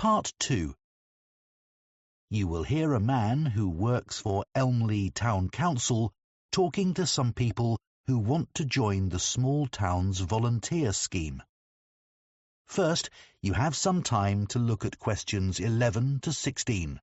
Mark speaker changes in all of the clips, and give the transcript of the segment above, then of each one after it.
Speaker 1: Part 2. You will hear a man who works for Elmley Town Council talking to some people who want to join the small town's volunteer scheme. First, you have some time to look at questions 11 to 16.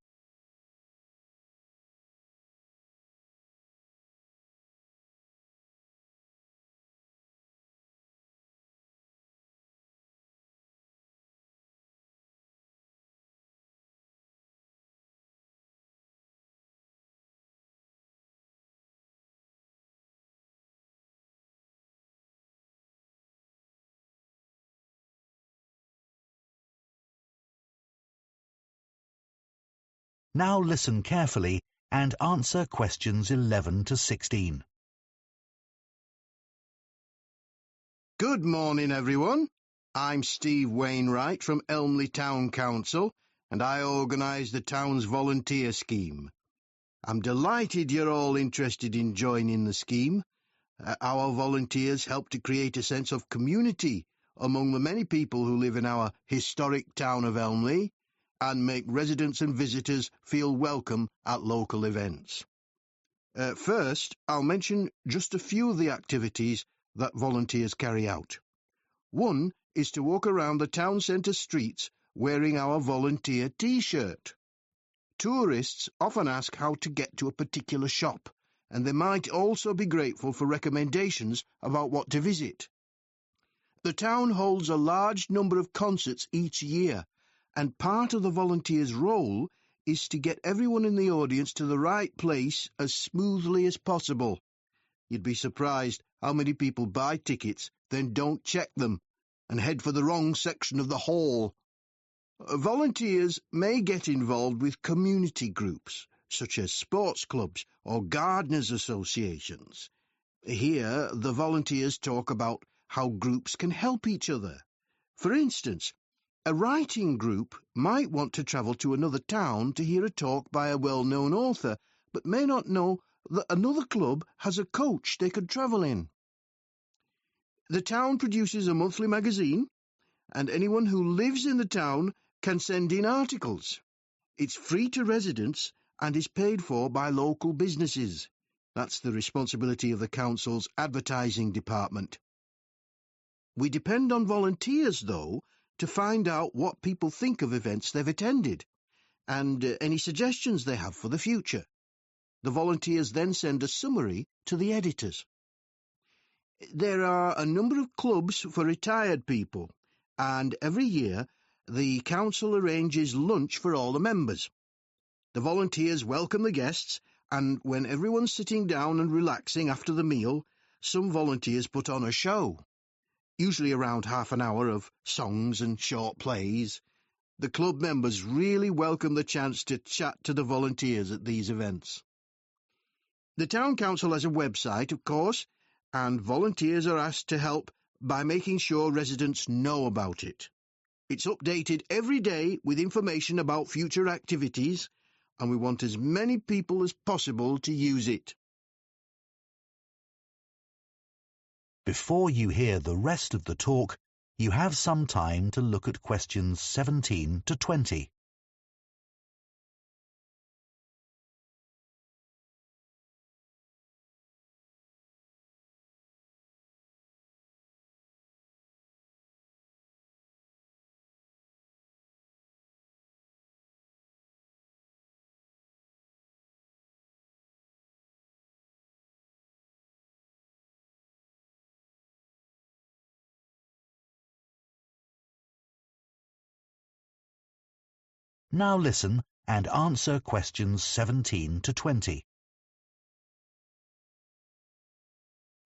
Speaker 1: Now listen carefully and answer questions 11 to 16.
Speaker 2: Good morning, everyone. I'm Steve Wainwright from Elmley Town Council, and I organise the town's volunteer scheme. I'm delighted you're all interested in joining the scheme. Our volunteers help to create a sense of community among the many people who live in our historic town of Elmley, and make residents and visitors feel welcome at local events. First, I'll mention just a few of the activities that volunteers carry out. One is to walk around the town centre streets wearing our volunteer T-shirt. Tourists often ask how to get to a particular shop, and they might also be grateful for recommendations about what to visit. The town holds a large number of concerts each year, and part of the volunteers' role is to get everyone in the audience to the right place as smoothly as possible. You'd be surprised how many people buy tickets, then don't check them, and head for the wrong section of the hall. Volunteers may get involved with community groups, such as sports clubs or gardeners' associations. Here, the volunteers talk about how groups can help each other. For instance, a writing group might want to travel to another town to hear a talk by a well-known author, but may not know that another club has a coach they could travel in. The town produces a monthly magazine, and anyone who lives in the town can send in articles. It's free to residents and is paid for by local businesses. That's the responsibility of the council's advertising department. We depend on volunteers, though, to find out what people think of events they've attended, and any suggestions they have for the future. The volunteers then send a summary to the editors. There are a number of clubs for retired people, and every year the council arranges lunch for all the members. The volunteers welcome the guests, and when everyone's sitting down and relaxing after the meal, some volunteers put on a show. Usually around half an hour of songs and short plays. The club members really welcome the chance to chat to the volunteers at these events. The town council has a website, of course, and volunteers are asked to help by making sure residents know about it. It's updated every day with information about future activities, and we want as many people as possible to use it.
Speaker 1: Before you hear the rest of the talk, you have some time to look at questions 17 to 20. Now listen and answer questions 17 to 20.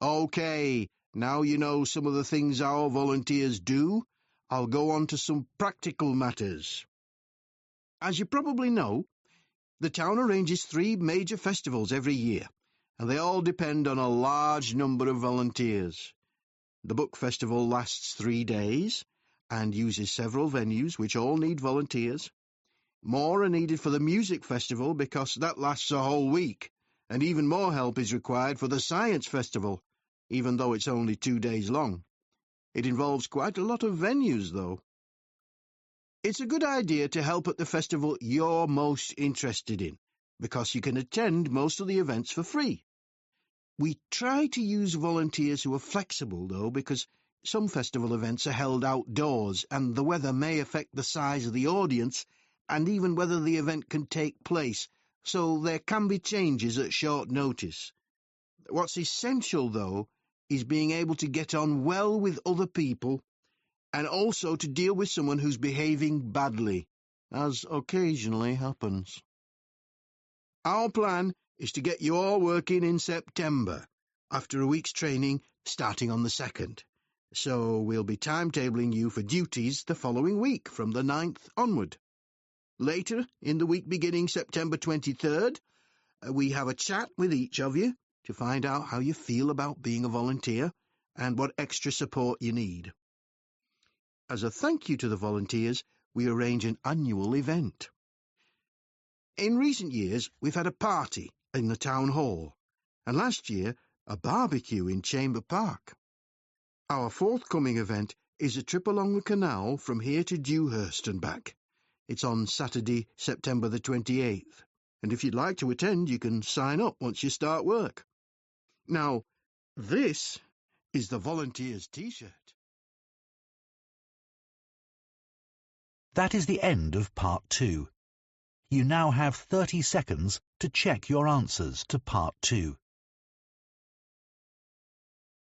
Speaker 2: OK, now you know some of the things our volunteers do. I'll go on to some practical matters. As you probably know, the town arranges 3 major festivals every year, and they all depend on a large number of volunteers. The book festival lasts 3 days and uses several venues which all need volunteers. More are needed for the music festival because that lasts a whole week, and even more help is required for the science festival, even though it's only 2 days long. It involves quite a lot of venues, though. It's a good idea to help at the festival you're most interested in, because you can attend most of the events for free. We try to use volunteers who are flexible, though, because some festival events are held outdoors and the weather may affect the size of the audience and even whether the event can take place, so there can be changes at short notice. What's essential, though, is being able to get on well with other people and also to deal with someone who's behaving badly, as occasionally happens. Our plan is to get you all working in September, after a week's training starting on the 2nd. So we'll be timetabling you for duties the following week from the 9th onward. Later, in the week beginning September 23rd, we have a chat with each of you to find out how you feel about being a volunteer and what extra support you need. As a thank you to the volunteers, we arrange an annual event. In recent years, we've had a party in the town hall, and last year, a barbecue in Chamber Park. Our forthcoming event is a trip along the canal from here to Dewhurst and back. It's on Saturday, September the 28th, and if you'd like to attend, you can sign up once you start work. Now, this is the Volunteers T-shirt.
Speaker 1: That is the end of Part 2. You now have 30 seconds to check your answers to Part 2.